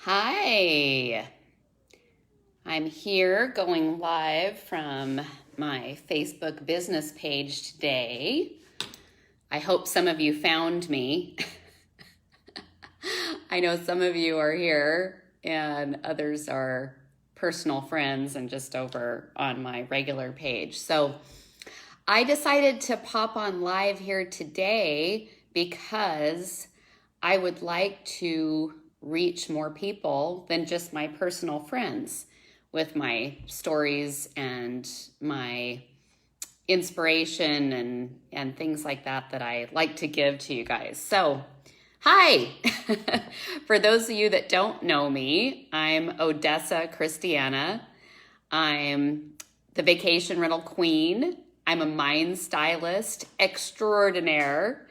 Hi, I'm here going live from my Facebook business page today. I hope some of you found me. I know some of you are here and others are personal friends and just over on my regular page. So I decided to pop on live here today because I would like to reach more people than just my personal friends with my stories and my inspiration and things like that I like to give to you guys. So, hi! For those of you that don't know me, I'm Odessa Christiana. I'm the vacation rental queen. I'm a mind stylist extraordinaire,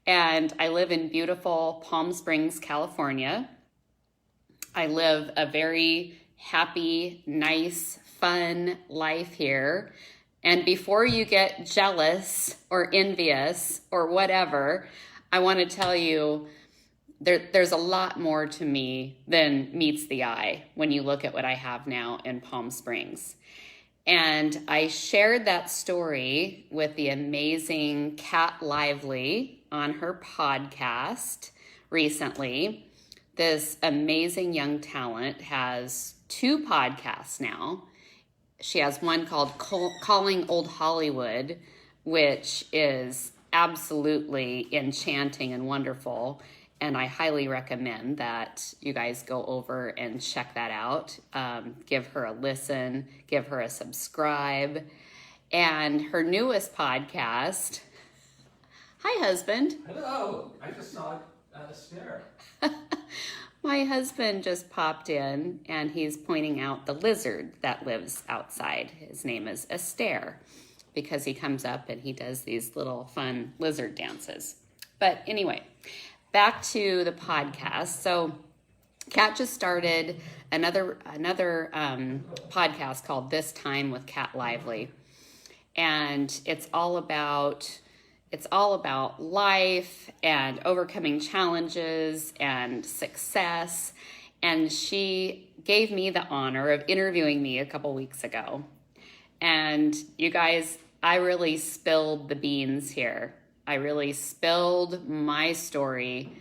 and I live in beautiful Palm Springs, California. I live a very happy, nice, fun life here. And before you get jealous or envious or whatever, I want to tell you there's a lot more to me than meets the eye when you look at what I have now in Palm Springs. And I shared that story with the amazing Kat Lively on her podcast recently. This amazing young talent has 2 podcasts now. She has one called Calling Old Hollywood, which is absolutely enchanting and wonderful. And I highly recommend that you guys go over and check that out. Give her a listen, give her a subscribe. And her newest podcast, hi husband. Hello, I just saw a stare. My husband just popped in and he's pointing out the lizard that lives outside. His name is Astaire because he comes up and he does these little fun lizard dances. But anyway, back to the podcast. So Kat just started another podcast called This Time with Kat Lively. And it's all about life and overcoming challenges and success. And she gave me the honor of interviewing me a couple weeks ago. And you guys, I really spilled the beans here. I really spilled my story.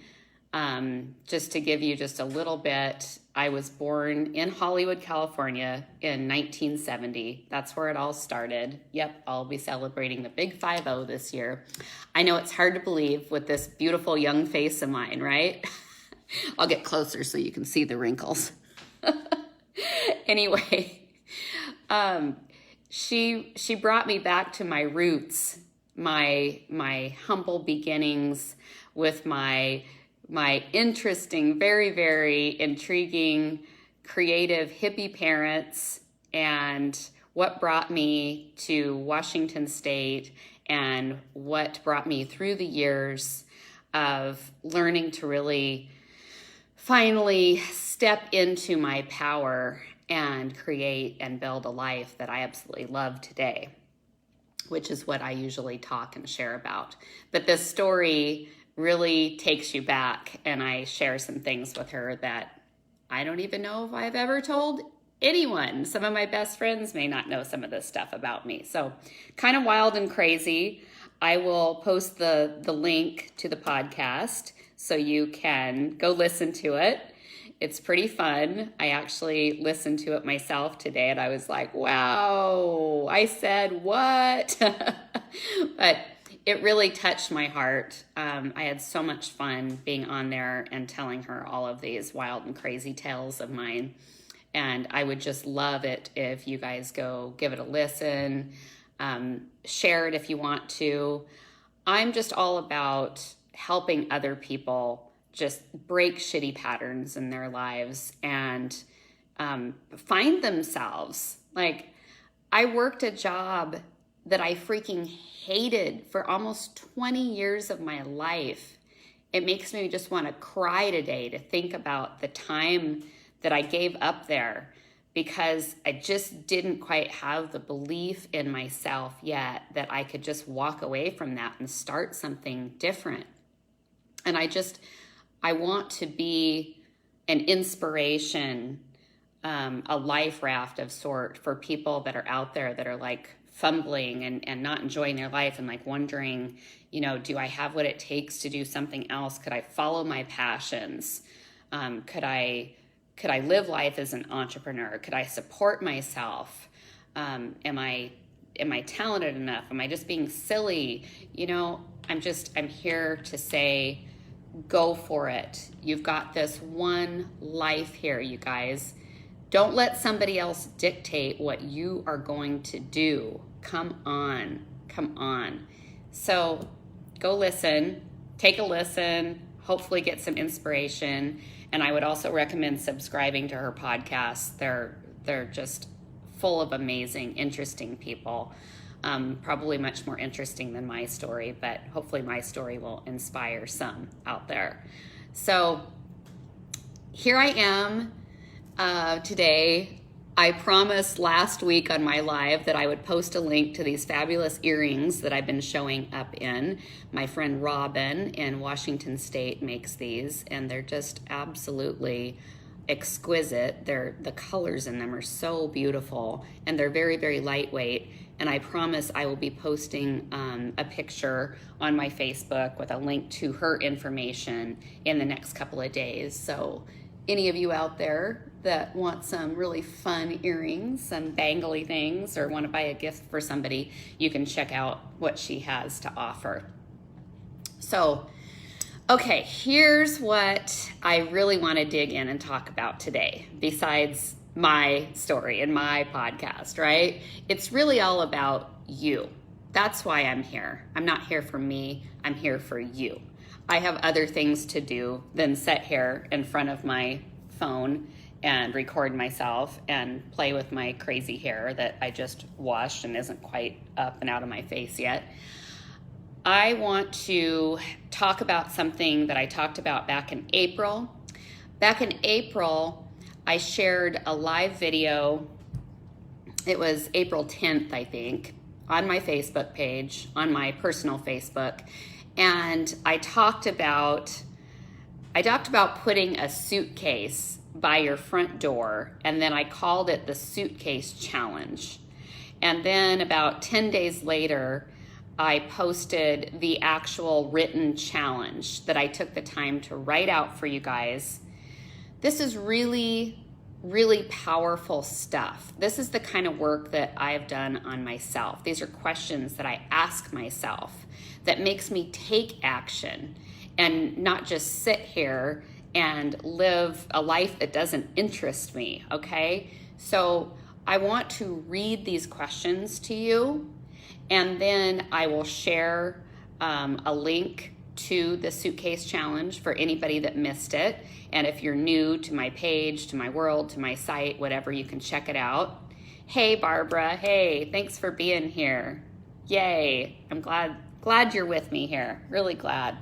Just to give you just a little bit, I was born in Hollywood, California in 1970. That's where it all started. Yep, I'll be celebrating the big 5-0 this year. I know it's hard to believe with this beautiful young face of mine, right? I'll get closer so you can see the wrinkles. Anyway, she brought me back to my roots, my humble beginnings with my interesting, very, very intriguing, creative hippie parents, and what brought me to Washington State and what brought me through the years of learning to really finally step into my power and create and build a life that I absolutely love today, which is what I usually talk and share about. But this story really takes you back, and I share some things with her that I don't even know if I've ever told anyone. Some of my best friends may not know some of this stuff about me. So kind of wild and crazy. I will post the link to the podcast so you can go listen to it. It's pretty fun. I actually listened to it myself today and I was like, wow, I said what? But it really touched my heart. I had so much fun being on there and telling her all of these wild and crazy tales of mine. And I would just love it if you guys go give it a listen, share it if you want to. I'm just all about helping other people just break shitty patterns in their lives and find themselves. Like, I worked a job that I freaking hated for almost 20 years of my life. It makes me just want to cry today to think about the time that I gave up there because I just didn't quite have the belief in myself yet that I could just walk away from that and start something different. And I want to be an inspiration, a life raft of sort for people that are out there that are like fumbling and not enjoying their life and like wondering, do I have what it takes to do something else? Could I follow my passions? Could I live life as an entrepreneur? Could I support myself? Am I talented enough? Am I just being silly? I'm here to say, go for it. You've got this one life here, you guys. Don't let somebody else dictate what you are going to do. Come on. So go listen, take a listen, hopefully get some inspiration. And I would also recommend subscribing to her podcast. They're just full of amazing, interesting people. Probably much more interesting than my story, but hopefully my story will inspire some out there. So here I am today. I promised last week on my live that I would post a link to these fabulous earrings that I've been showing up in. My friend Robin in Washington State makes these, and they're just absolutely exquisite. The colors in them are so beautiful, and they're very, very lightweight. And I promise I will be posting a picture on my Facebook with a link to her information in the next couple of days. So any of you out there that want some really fun earrings, some bangly things, or want to buy a gift for somebody, you can check out what she has to offer. So, okay, here's what I really want to dig in and talk about today, besides my story and my podcast, right? It's really all about you. That's why I'm here. I'm not here for me. I'm here for you. I have other things to do than sit here in front of my phone and record myself and play with my crazy hair that I just washed and isn't quite up and out of my face yet. I want to talk about something that I talked about back in April. Back in April, I shared a live video. It was April 10th, I think, on my Facebook page, on my personal Facebook. And I talked about putting a suitcase by your front door, and then I called it the Suitcase Challenge. And then about 10 days later, I posted the actual written challenge that I took the time to write out for you guys. This is really, really powerful stuff. This is the kind of work that I've done on myself. These are questions that I ask myself that makes me take action and not just sit here and live a life that doesn't interest me, okay? So I want to read these questions to you, and then I will share a link to the Suitcase Challenge for anybody that missed it. And if you're new to my page, to my world, to my site, whatever, you can check it out. Hey, Barbara. Hey, thanks for being here. Yay. I'm glad you're with me here. Really glad.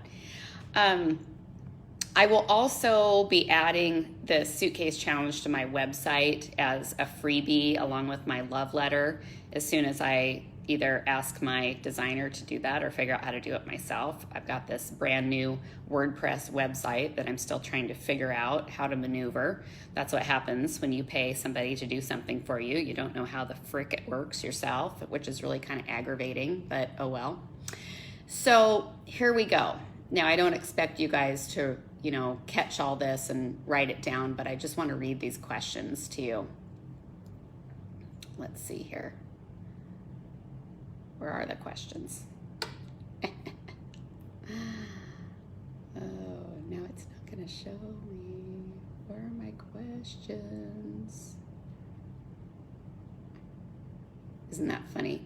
I will also be adding the Suitcase Challenge to my website as a freebie along with my love letter as soon as I either ask my designer to do that or figure out how to do it myself. I've got this brand new WordPress website that I'm still trying to figure out how to maneuver. That's what happens when you pay somebody to do something for you. You don't know how the frick it works yourself, which is really kind of aggravating, but oh well. So here we go. Now, I don't expect you guys to, catch all this and write it down, but I just want to read these questions to you. Let's see here. Where are the questions? Oh, now it's not going to show me. Where are my questions? Isn't that funny?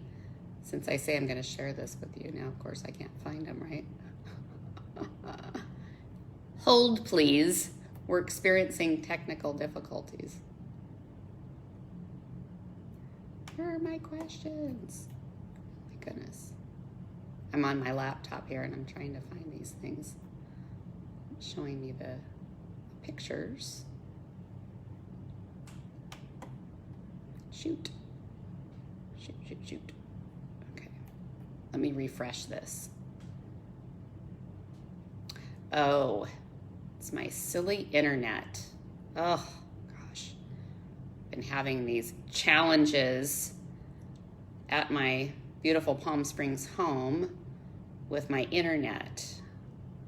Since I say I'm going to share this with you, now, of course, I can't find them, right? Hold, please. We're experiencing technical difficulties. Where are my questions? My goodness. I'm on my laptop here and I'm trying to find these things. It's showing me the pictures. Shoot. Okay. Let me refresh this. Oh, it's my silly internet. Oh, gosh. Been having these challenges at my beautiful Palm Springs home with my internet.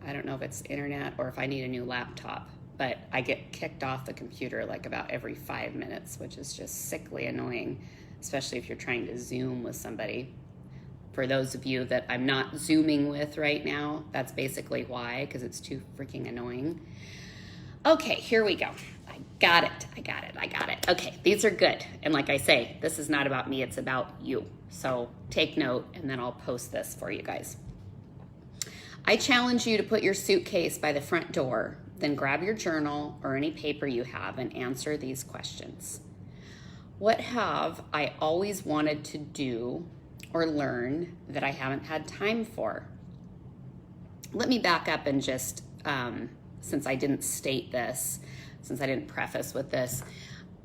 I don't know if it's internet or if I need a new laptop, but I get kicked off the computer like about every 5 minutes, which is just sickly annoying, especially if you're trying to Zoom with somebody. For those of you that I'm not Zooming with right now, that's basically why, because it's too freaking annoying. Okay, here we go. I got it. Okay, these are good. And like I say, this is not about me, it's about you. So take note, and then I'll post this for you guys. I challenge you to put your suitcase by the front door, then grab your journal or any paper you have and answer these questions. What have I always wanted to do or learn that I haven't had time for? Let me back up and just, since I didn't state this, since I didn't preface with this,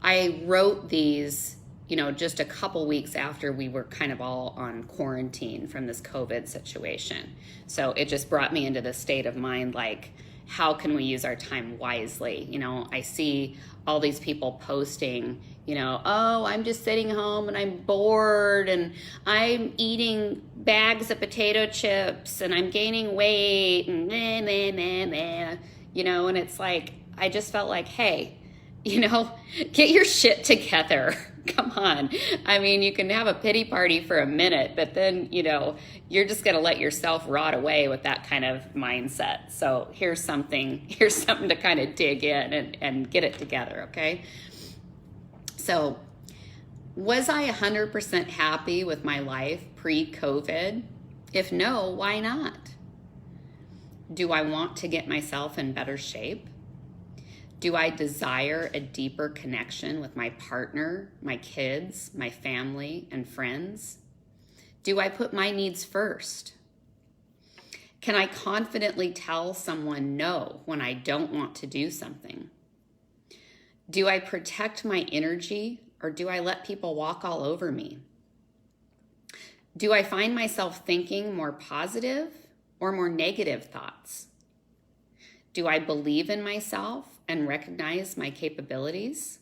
I wrote these, just a couple weeks after we were kind of all on quarantine from this COVID situation. So it just brought me into the state of mind, like, how can we use our time wisely? I see all these people posting, oh, I'm just sitting home and I'm bored and I'm eating bags of potato chips and I'm gaining weight and and it's like, I just felt like, hey, get your shit together. Come on. I mean, you can have a pity party for a minute, but then, you're just going to let yourself rot away with that kind of mindset. So here's something to kind of dig in and get it together, okay? So was I 100% happy with my life pre-COVID? If no, why not? Do I want to get myself in better shape? Do I desire a deeper connection with my partner, my kids, my family, and friends? Do I put my needs first? Can I confidently tell someone no when I don't want to do something? Do I protect my energy or do I let people walk all over me? Do I find myself thinking more positive or more negative thoughts? Do I believe in myself and recognize my capabilities?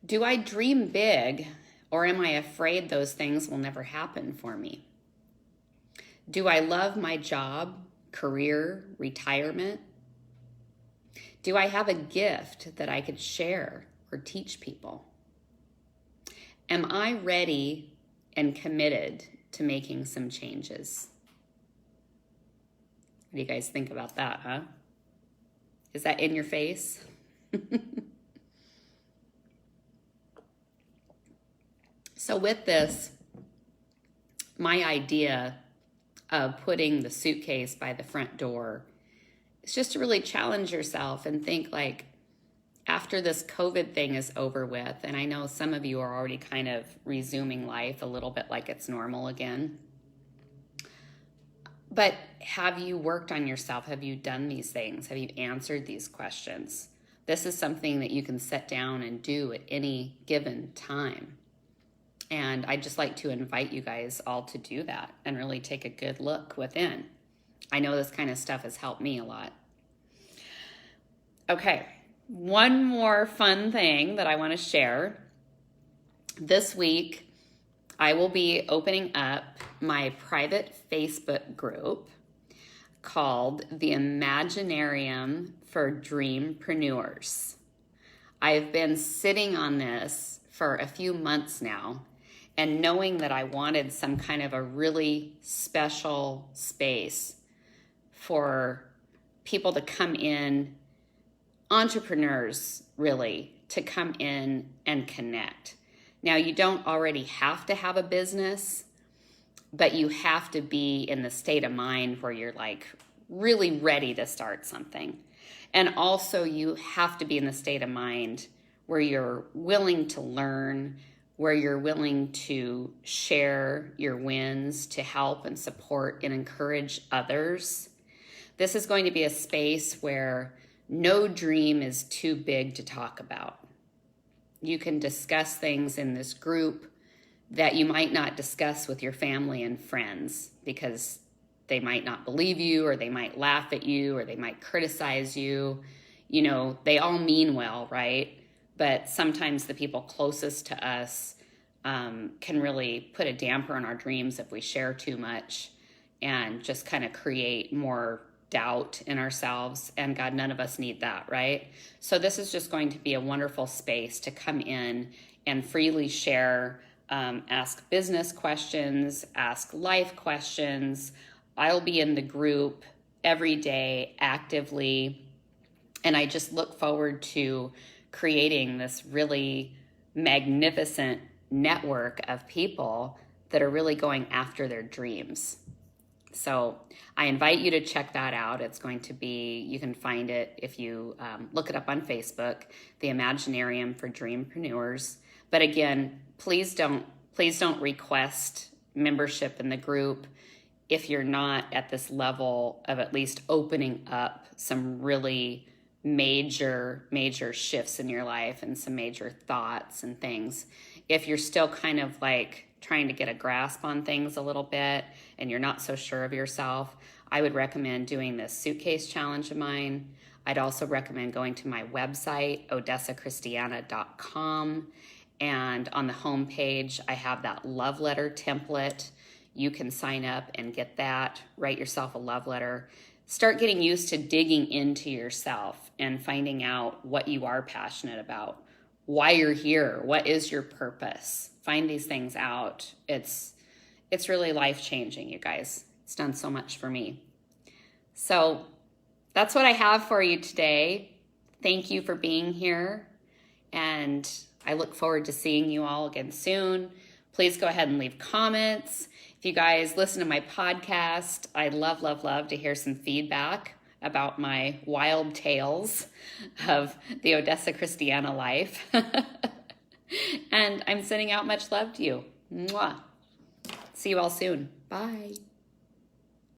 Do I dream big, or am I afraid those things will never happen for me? Do I love my job, career, retirement? Do I have a gift that I could share or teach people? Am I ready and committed to making some changes? What do you guys think about that, huh? Is that in your face? So with this, my idea of putting the suitcase by the front door is just to really challenge yourself and think, like, after this COVID thing is over with, and I know some of you are already kind of resuming life a little bit like it's normal again, but have you worked on yourself? Have you done these things? Have you answered these questions? This is something that you can sit down and do at any given time. And I'd just like to invite you guys all to do that and really take a good look within. I know this kind of stuff has helped me a lot. Okay, one more fun thing that I want to share. This week, I will be opening up my private Facebook group called the Imaginarium for Dreampreneurs. I've been sitting on this for a few months now, and knowing that I wanted some kind of a really special space for people to come in, entrepreneurs really, to come in and connect. Now, you don't already have to have a business, but you have to be in the state of mind where you're like really ready to start something. And also you have to be in the state of mind where you're willing to learn, where you're willing to share your wins, to help and support and encourage others. This is going to be a space where no dream is too big to talk about. You can discuss things in this group that you might not discuss with your family and friends because they might not believe you, or they might laugh at you, or they might criticize you. they all mean well, right? But sometimes the people closest to us can really put a damper on our dreams if we share too much and just kind of create more doubt in ourselves. And God, none of us need that, right? So this is just going to be a wonderful space to come in and freely share, ask business questions, ask life questions. I'll be in the group every day actively, and I just look forward to creating this really magnificent network of people that are really going after their dreams. So I invite you to check that out. It's going to be, you can find it if you look it up on Facebook, the Imaginarium for Dreampreneurs. But again, please don't request membership in the group if you're not at this level of at least opening up some really major shifts in your life and some major thoughts and things. If you're still kind of like trying to get a grasp on things a little bit and you're not so sure of yourself, I would recommend doing this Suitcase challenge of mine. I'd also recommend going to my website, odessachristiana.com, and on the homepage I have that love letter template. You can sign up and get that, write yourself a love letter. Start getting used to digging into yourself and finding out what you are passionate about, why you're here, what is your purpose. Find these things out. It's really life-changing, you guys. It's done so much for me. So that's what I have for you today. Thank you for being here, and I look forward to seeing you all again soon. Please go ahead and leave comments. If you guys listen to my podcast, I'd love to hear some feedback about my wild tales of the Odessa Christiana life. And I'm sending out much love to you. Mwah. See you all soon. Bye.